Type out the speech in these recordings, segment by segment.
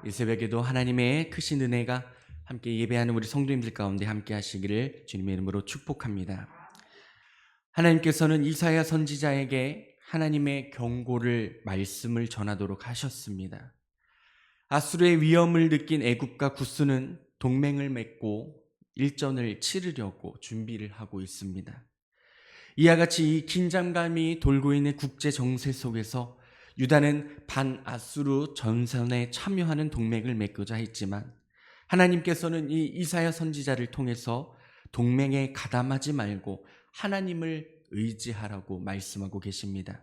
이 새벽에도 하나님의 크신 은혜가 함께 예배하는 우리 성도님들 가운데 함께 하시기를 주님의 이름으로 축복합니다. 하나님께서는 이사야 선지자에게 하나님의 경고를 말씀을 전하도록 하셨습니다. 아수르의 위험을 느낀 애굽과 구스는 동맹을 맺고 일전을 치르려고 준비를 하고 있습니다. 이와 같이 이 긴장감이 돌고 있는 국제 정세 속에서 유다는 반아수르 전선에 참여하는 동맹을 맺고자 했지만 하나님께서는 이 이사야 선지자를 통해서 동맹에 가담하지 말고 하나님을 의지하라고 말씀하고 계십니다.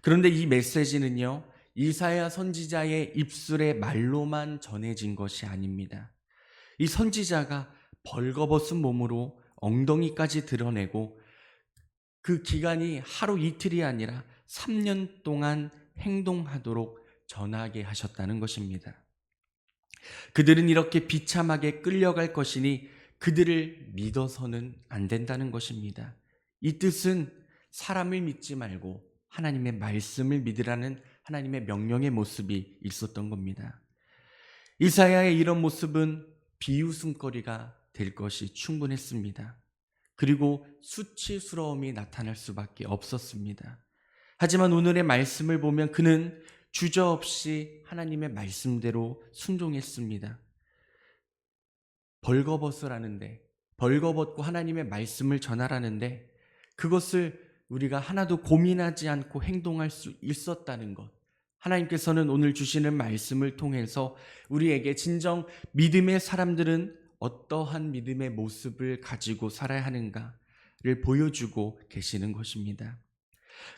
그런데 이 메시지는요, 이사야 선지자의 입술의 말로만 전해진 것이 아닙니다. 이 선지자가 벌거벗은 몸으로 엉덩이까지 드러내고 그 기간이 하루 이틀이 아니라 3년 동안 행동하도록 전하게 하셨다는 것입니다. 그들은 이렇게 비참하게 끌려갈 것이니 그들을 믿어서는 안 된다는 것입니다. 이 뜻은 사람을 믿지 말고 하나님의 말씀을 믿으라는 하나님의 명령의 모습이 있었던 겁니다. 이사야의 이런 모습은 비웃음거리가 될 것이 충분했습니다. 그리고 수치스러움이 나타날 수밖에 없었습니다. 하지만 오늘의 말씀을 보면 그는 주저없이 하나님의 말씀대로 순종했습니다. 벌거벗으라는데, 벌거벗고 하나님의 말씀을 전하라는데 그것을 우리가 하나도 고민하지 않고 행동할 수 있었다는 것, 하나님께서는 오늘 주시는 말씀을 통해서 우리에게 진정 믿음의 사람들은 어떠한 믿음의 모습을 가지고 살아야 하는가를 보여주고 계시는 것입니다.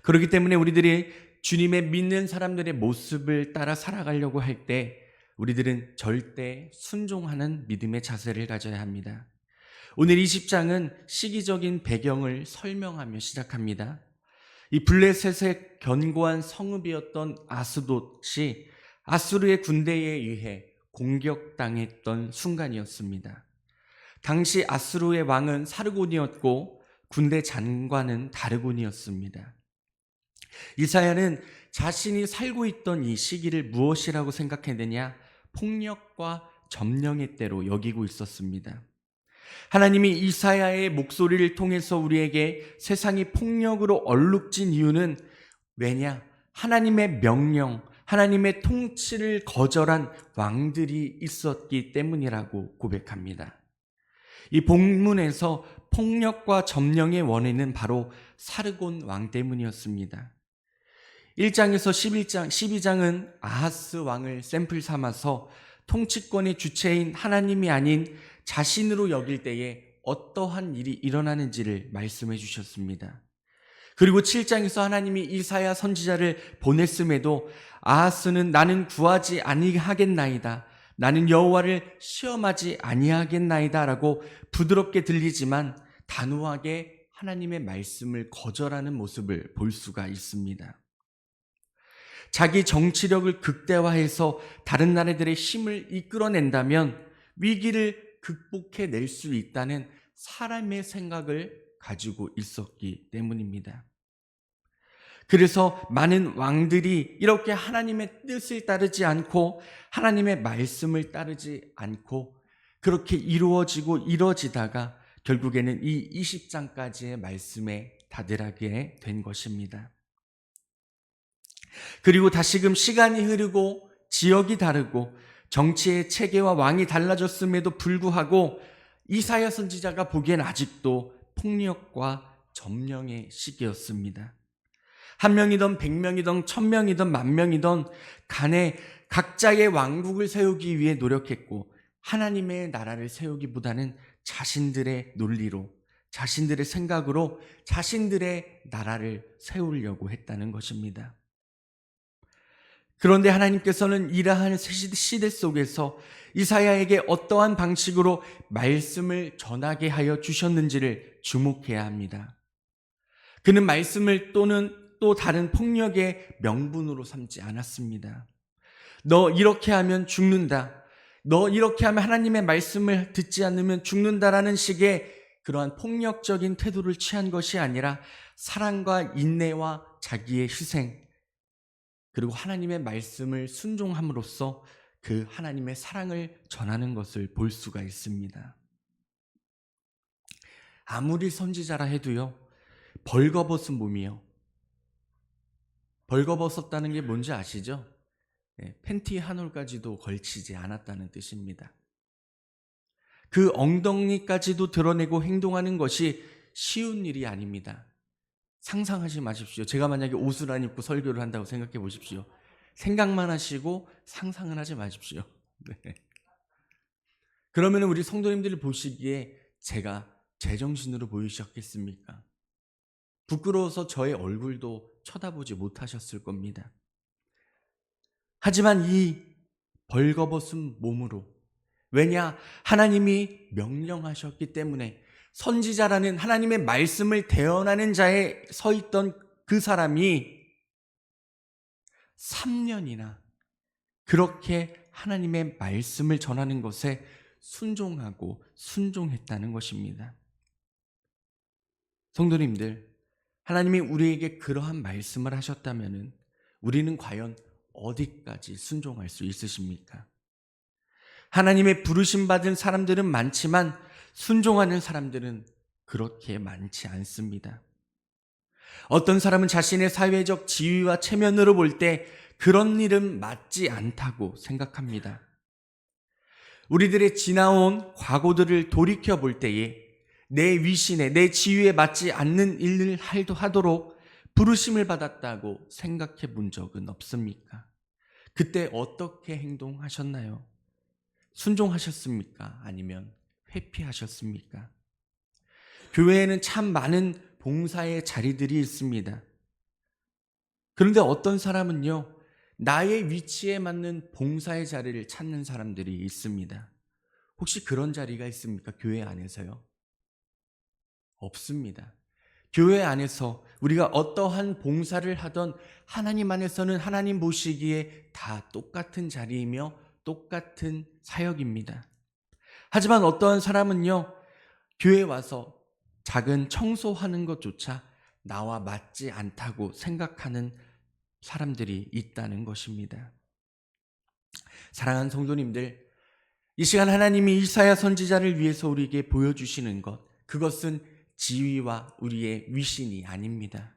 그렇기 때문에 우리들이 주님의 믿는 사람들의 모습을 따라 살아가려고 할 때 우리들은 절대 순종하는 믿음의 자세를 가져야 합니다. 오늘 20장은 시기적인 배경을 설명하며 시작합니다. 이 블레셋의 견고한 성읍이었던 아스돗이 아수르의 군대에 의해 공격당했던 순간이었습니다. 당시 아수르의 왕은 사르곤이었고 군대 장관은 다르곤이었습니다. 이사야는 자신이 살고 있던 이 시기를 무엇이라고 생각했느냐? 폭력과 점령의 때로 여기고 있었습니다. 하나님이 이사야의 목소리를 통해서 우리에게 세상이 폭력으로 얼룩진 이유는 왜냐? 하나님의 명령, 하나님의 통치를 거절한 왕들이 있었기 때문이라고 고백합니다. 이 본문에서 폭력과 점령의 원인은 바로 사르곤 왕 때문이었습니다. 1장에서 11장, 12장은 아하스 왕을 샘플 삼아서 통치권의 주체인 하나님이 아닌 자신으로 여길 때에 어떠한 일이 일어나는지를 말씀해 주셨습니다. 그리고 7장에서 하나님이 이사야 선지자를 보냈음에도 아하스는 나는 구하지 아니하겠나이다, 나는 여호와를 시험하지 아니하겠나이다 라고 부드럽게 들리지만 단호하게 하나님의 말씀을 거절하는 모습을 볼 수가 있습니다. 자기 정치력을 극대화해서 다른 나라들의 힘을 이끌어낸다면 위기를 극복해낼 수 있다는 사람의 생각을 가지고 있었기 때문입니다. 그래서 많은 왕들이 이렇게 하나님의 뜻을 따르지 않고 하나님의 말씀을 따르지 않고 그렇게 이루어지다가 결국에는 이 20장까지의 말씀에 다다르게 된 것입니다. 그리고 다시금 시간이 흐르고 지역이 다르고 정치의 체계와 왕이 달라졌음에도 불구하고 이사야 선지자가 보기엔 아직도 폭력과 점령의 시기였습니다. 1명이든 100명이든 1000명이든 10,000명이든 간에 각자의 왕국을 세우기 위해 노력했고 하나님의 나라를 세우기보다는 자신들의 논리로, 자신들의 생각으로 자신들의 나라를 세우려고 했다는 것입니다. 그런데 하나님께서는 이러한 시대 속에서 이사야에게 어떠한 방식으로 말씀을 전하게 하여 주셨는지를 주목해야 합니다. 그는 말씀을 또는 또 다른 폭력의 명분으로 삼지 않았습니다. 너 이렇게 하면 죽는다, 너 이렇게 하면 하나님의 말씀을 듣지 않으면 죽는다라는 식의 그러한 폭력적인 태도를 취한 것이 아니라 사랑과 인내와 자기의 희생, 그리고 하나님의 말씀을 순종함으로써 그 하나님의 사랑을 전하는 것을 볼 수가 있습니다. 아무리 선지자라 해도요, 벌거벗은 몸이요. 벌거벗었다는 게 뭔지 아시죠? 팬티 한 올까지도 걸치지 않았다는 뜻입니다. 그 엉덩이까지도 드러내고 행동하는 것이 쉬운 일이 아닙니다. 상상하지 마십시오. 제가 만약에 옷을 안 입고 설교를 한다고 생각해 보십시오. 생각만 하시고 상상은 하지 마십시오. 네. 그러면 우리 성도님들이 보시기에 제가 제정신으로 보이셨겠습니까? 부끄러워서 저의 얼굴도 쳐다보지 못하셨을 겁니다. 하지만 이 벌거벗은 몸으로, 왜냐? 하나님이 명령하셨기 때문에 선지자라는 하나님의 말씀을 대언하는 자에 서 있던 그 사람이 3년이나 그렇게 하나님의 말씀을 전하는 것에 순종하고 순종했다는 것입니다. 성도님들, 하나님이 우리에게 그러한 말씀을 하셨다면 우리는 과연 어디까지 순종할 수 있으십니까? 하나님의 부르심 받은 사람들은 많지만 순종하는 사람들은 그렇게 많지 않습니다. 어떤 사람은 자신의 사회적 지위와 체면으로 볼 때 그런 일은 맞지 않다고 생각합니다. 우리들의 지나온 과거들을 돌이켜 볼 때에 내 위신에, 내 지위에 맞지 않는 일을 하도록 부르심을 받았다고 생각해 본 적은 없습니까? 그때 어떻게 행동하셨나요? 순종하셨습니까? 아니면 회피하셨습니까? 교회에는 참 많은 봉사의 자리들이 있습니다. 그런데 어떤 사람은요, 나의 위치에 맞는 봉사의 자리를 찾는 사람들이 있습니다. 혹시 그런 자리가 있습니까? 교회 안에서요? 없습니다. 교회 안에서 우리가 어떠한 봉사를 하던 하나님 안에서는 하나님 보시기에 다 똑같은 자리이며 똑같은 사역입니다. 하지만 어떠한 사람은요, 교회에 와서 작은 청소하는 것조차 나와 맞지 않다고 생각하는 사람들이 있다는 것입니다. 사랑하는 성도님들, 이 시간 하나님이 이사야 선지자를 위해서 우리에게 보여주시는 것, 그것은 지위와 우리의 위신이 아닙니다.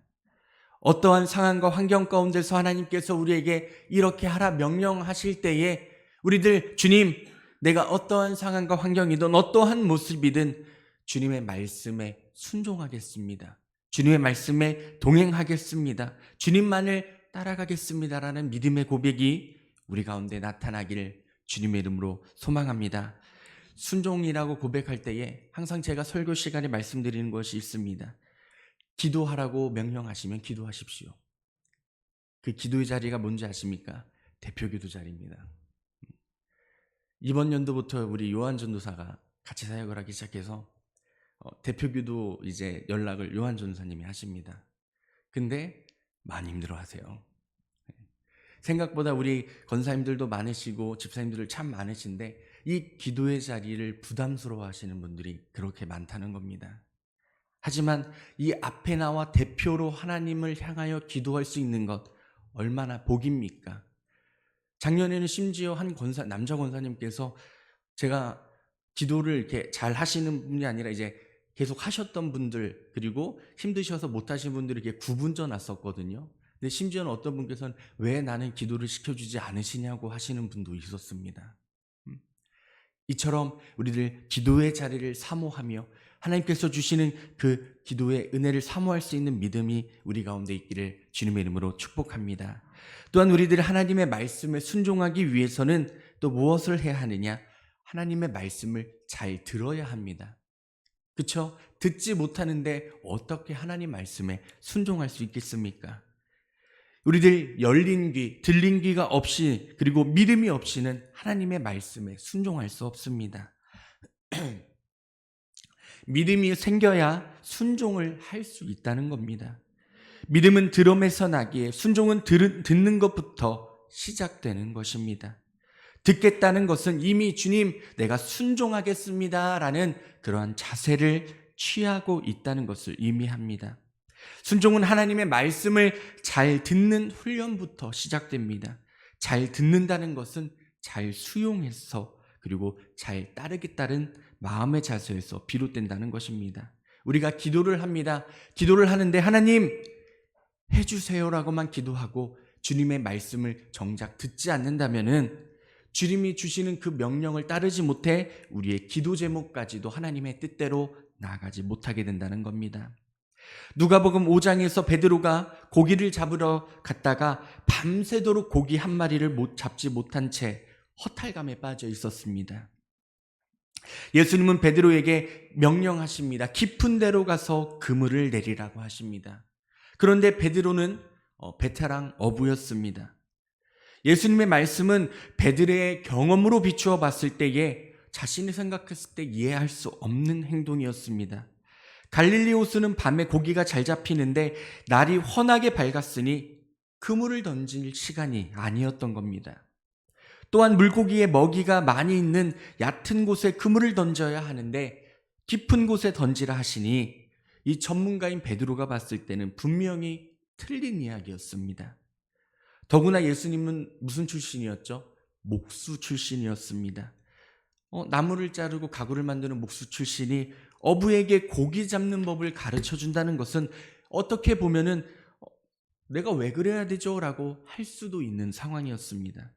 어떠한 상황과 환경 가운데서 하나님께서 우리에게 이렇게 하라 명령하실 때에 우리들, 주님, 내가 어떠한 상황과 환경이든 어떠한 모습이든 주님의 말씀에 순종하겠습니다. 주님의 말씀에 동행하겠습니다. 주님만을 따라가겠습니다라는 믿음의 고백이 우리 가운데 나타나기를 주님의 이름으로 소망합니다. 순종이라고 고백할 때에 항상 제가 설교 시간에 말씀드리는 것이 있습니다. 기도하라고 명령하시면 기도하십시오. 그 기도의 자리가 뭔지 아십니까? 대표기도 자리입니다. 이번 연도부터 우리 요한 전도사가 같이 사역을 하기 시작해서 대표기도 이제 연락을 요한 전도사님이 하십니다. 근데 많이 힘들어하세요. 생각보다 우리 권사님들도 많으시고 집사님들 참 많으신데 이 기도의 자리를 부담스러워 하시는 분들이 그렇게 많다는 겁니다. 하지만 이 앞에 나와 대표로 하나님을 향하여 기도할 수 있는 것 얼마나 복입니까? 작년에는 심지어 한 남자 권사님께서 제가 기도를 이렇게 잘 하시는 분이 아니라 이제 계속 하셨던 분들, 그리고 힘드셔서 못 하신 분들을 이렇게 구분져 놨었거든요. 근데 심지어는 어떤 분께서는 왜 나는 기도를 시켜주지 않으시냐고 하시는 분도 있었습니다. 이처럼 우리들 기도의 자리를 사모하며 하나님께서 주시는 그 기도의 은혜를 사모할 수 있는 믿음이 우리 가운데 있기를 주님의 이름으로 축복합니다. 또한 우리들 하나님의 말씀에 순종하기 위해서는 또 무엇을 해야 하느냐? 하나님의 말씀을 잘 들어야 합니다. 그렇죠? 듣지 못하는데 어떻게 하나님 말씀에 순종할 수 있겠습니까? 우리들 열린 귀, 들린 귀가 없이, 그리고 믿음이 없이는 하나님의 말씀에 순종할 수 없습니다. 믿음이 생겨야 순종을 할 수 있다는 겁니다. 믿음은 들음에서 나기에 순종은 듣는 것부터 시작되는 것입니다. 듣겠다는 것은 이미 주님, 내가 순종하겠습니다 라는 그러한 자세를 취하고 있다는 것을 의미합니다. 순종은 하나님의 말씀을 잘 듣는 훈련부터 시작됩니다. 잘 듣는다는 것은 잘 수용해서 그리고 잘 따르겠다는 마음의 자세에서 비롯된다는 것입니다. 우리가 기도를 합니다. 기도를 하는데 하나님 해주세요라고만 기도하고 주님의 말씀을 정작 듣지 않는다면은 주님이 주시는 그 명령을 따르지 못해 우리의 기도 제목까지도 하나님의 뜻대로 나아가지 못하게 된다는 겁니다. 누가복음 5장에서 베드로가 고기를 잡으러 갔다가 밤새도록 고기 한 마리를 잡지 못한 채 허탈감에 빠져 있었습니다. 예수님은 베드로에게 명령하십니다. 깊은 데로 가서 그물을 내리라고 하십니다. 그런데 베드로는 베테랑 어부였습니다. 예수님의 말씀은 베드로의 경험으로 비추어 봤을 때에 자신이 생각했을 때 이해할 수 없는 행동이었습니다. 갈릴리 호수는 밤에 고기가 잘 잡히는데 날이 환하게 밝았으니 그물을 던질 시간이 아니었던 겁니다. 또한 물고기의 먹이가 많이 있는 얕은 곳에 그물을 던져야 하는데 깊은 곳에 던지라 하시니 이 전문가인 베드로가 봤을 때는 분명히 틀린 이야기였습니다. 더구나 예수님은 무슨 출신이었죠? 목수 출신이었습니다. 나무를 자르고 가구를 만드는 목수 출신이 어부에게 고기 잡는 법을 가르쳐 준다는 것은 어떻게 보면은 내가 왜 그래야 되죠? 라고 할 수도 있는 상황이었습니다.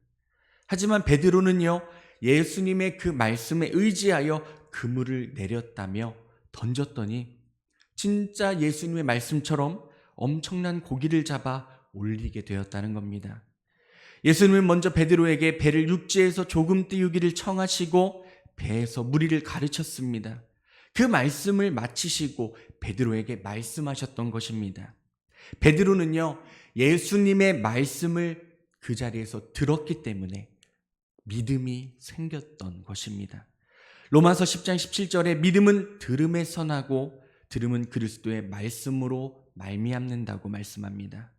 하지만 베드로는요, 예수님의 그 말씀에 의지하여 그물을 내렸다며 던졌더니 진짜 예수님의 말씀처럼 엄청난 고기를 잡아 올리게 되었다는 겁니다. 예수님은 먼저 베드로에게 배를 육지에서 조금 띄우기를 청하시고 배에서 무리를 가르쳤습니다. 그 말씀을 마치시고 베드로에게 말씀하셨던 것입니다. 베드로는요, 예수님의 말씀을 그 자리에서 들었기 때문에 믿음이 생겼던 것입니다. 로마서 10장 17절에 믿음은 들음에서 나고 들음은 그리스도의 말씀으로 말미암는다고 말씀합니다.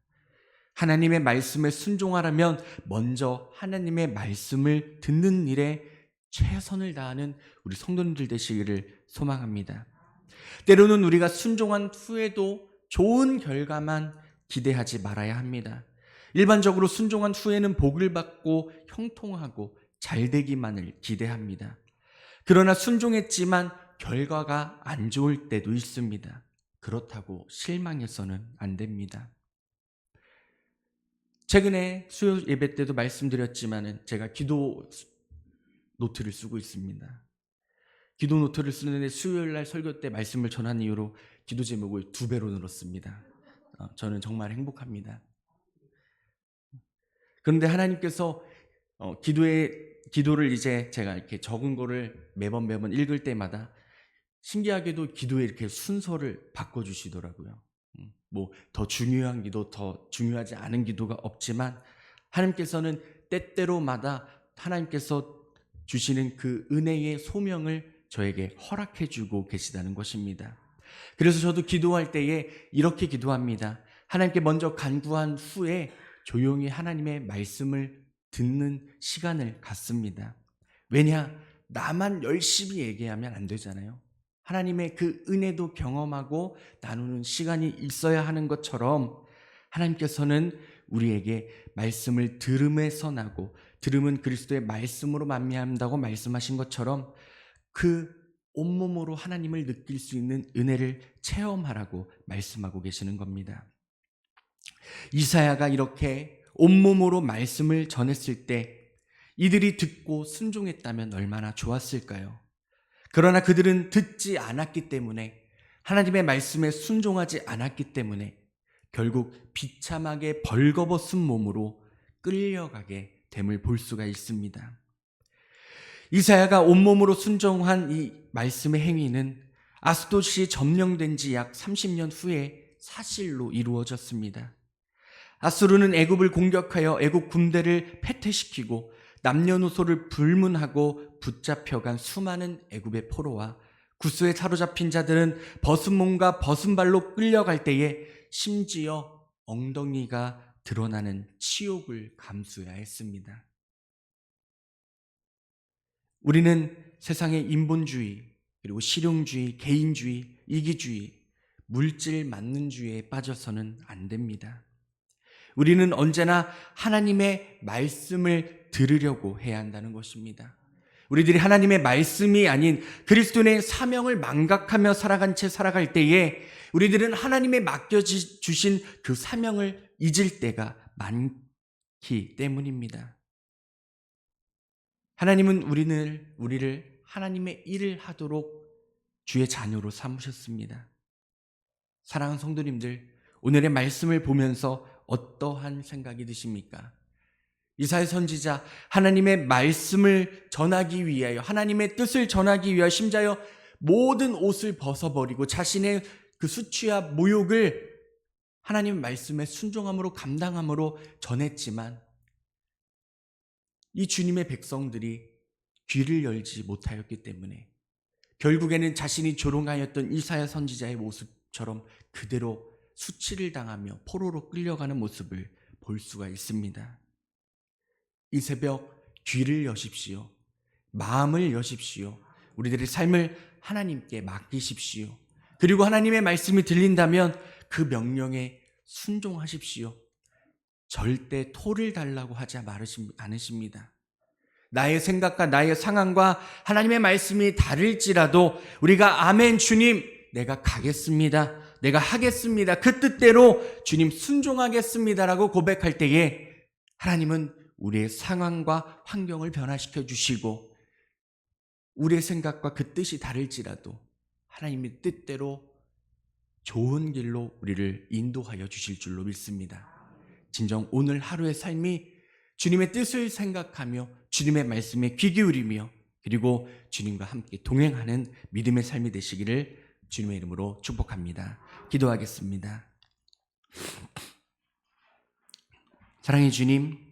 하나님의 말씀에 순종하려면 먼저 하나님의 말씀을 듣는 일에 최선을 다하는 우리 성도님들 되시기를 소망합니다. 때로는 우리가 순종한 후에도 좋은 결과만 기대하지 말아야 합니다. 일반적으로 순종한 후에는 복을 받고 형통하고 잘되기만을 기대합니다. 그러나 순종했지만 결과가 안 좋을 때도 있습니다. 그렇다고 실망해서는 안 됩니다. 최근에 수요 예배 때도 말씀드렸지만 제가 기도 노트를 쓰고 있습니다. 기도 노트를 쓰는데 수요일 날 설교 때 말씀을 전한 이후로 기도 제목을 2배로 늘었습니다. 저는 정말 행복합니다. 그런데 하나님께서 기도를 이제 제가 이렇게 적은 거를 매번 읽을 때마다 신기하게도 기도에 이렇게 순서를 바꿔주시더라고요. 뭐 더 중요한 기도, 더 중요하지 않은 기도가 없지만 하나님께서는 때때로마다 하나님께서 주시는 그 은혜의 소명을 저에게 허락해 주고 계시다는 것입니다. 그래서 저도 기도할 때에 이렇게 기도합니다. 하나님께 먼저 간구한 후에 조용히 하나님의 말씀을 듣는 시간을 갖습니다. 왜냐? 나만 열심히 얘기하면 안 되잖아요. 하나님의 그 은혜도 경험하고 나누는 시간이 있어야 하는 것처럼 하나님께서는 우리에게 말씀을 들음에서 나고 들음은 그리스도의 말씀으로 만미한다고 말씀하신 것처럼 그 온몸으로 하나님을 느낄 수 있는 은혜를 체험하라고 말씀하고 계시는 겁니다. 이사야가 이렇게 온몸으로 말씀을 전했을 때 이들이 듣고 순종했다면 얼마나 좋았을까요? 그러나 그들은 듣지 않았기 때문에 하나님의 말씀에 순종하지 않았기 때문에 결국 비참하게 벌거벗은 몸으로 끌려가게 됨을 볼 수가 있습니다. 이사야가 온몸으로 순종한 이 말씀의 행위는 아스돗이 점령된 지 약 30년 후에 사실로 이루어졌습니다. 아수르는 애굽을 공격하여 애굽 군대를 패퇴시키고 남녀노소를 불문하고 붙잡혀간 수많은 애굽의 포로와 구스에 사로잡힌 자들은 벗은 몸과 벗은 발로 끌려갈 때에 심지어 엉덩이가 드러나는 치욕을 감수해야 했습니다. 우리는 세상의 인본주의, 그리고 실용주의, 개인주의, 이기주의, 물질 만능주의에 빠져서는 안 됩니다. 우리는 언제나 하나님의 말씀을 들으려고 해야 한다는 것입니다. 우리들이 하나님의 말씀이 아닌 그리스도의 사명을 망각하며 살아간 채 살아갈 때에 우리들은 하나님의 맡겨주신 그 사명을 잊을 때가 많기 때문입니다. 하나님은 우리를 하나님의 일을 하도록 주의 자녀로 삼으셨습니다. 사랑하는 성도님들, 오늘의 말씀을 보면서 어떠한 생각이 드십니까? 이사야 선지자, 하나님의 말씀을 전하기 위하여, 하나님의 뜻을 전하기 위하여 심지어 모든 옷을 벗어버리고 자신의 그 수치와 모욕을 하나님의 말씀에 순종함으로 감당함으로 전했지만 이 주님의 백성들이 귀를 열지 못하였기 때문에 결국에는 자신이 조롱하였던 이사야 선지자의 모습처럼 그대로 수치를 당하며 포로로 끌려가는 모습을 볼 수가 있습니다. 이 새벽 귀를 여십시오. 마음을 여십시오. 우리들의 삶을 하나님께 맡기십시오. 그리고 하나님의 말씀이 들린다면 그 명령에 순종하십시오. 절대 토를 달라고 하지 않으십니다. 나의 생각과 나의 상황과 하나님의 말씀이 다를지라도 우리가 아멘 주님 내가 가겠습니다. 내가 하겠습니다. 그 뜻대로 주님 순종하겠습니다라고 고백할 때에 하나님은 우리의 상황과 환경을 변화시켜 주시고 우리의 생각과 그 뜻이 다를지라도 하나님의 뜻대로 좋은 길로 우리를 인도하여 주실 줄로 믿습니다. 진정 오늘 하루의 삶이 주님의 뜻을 생각하며 주님의 말씀에 귀 기울이며 그리고 주님과 함께 동행하는 믿음의 삶이 되시기를 주님의 이름으로 축복합니다. 기도하겠습니다. 사랑의 주님,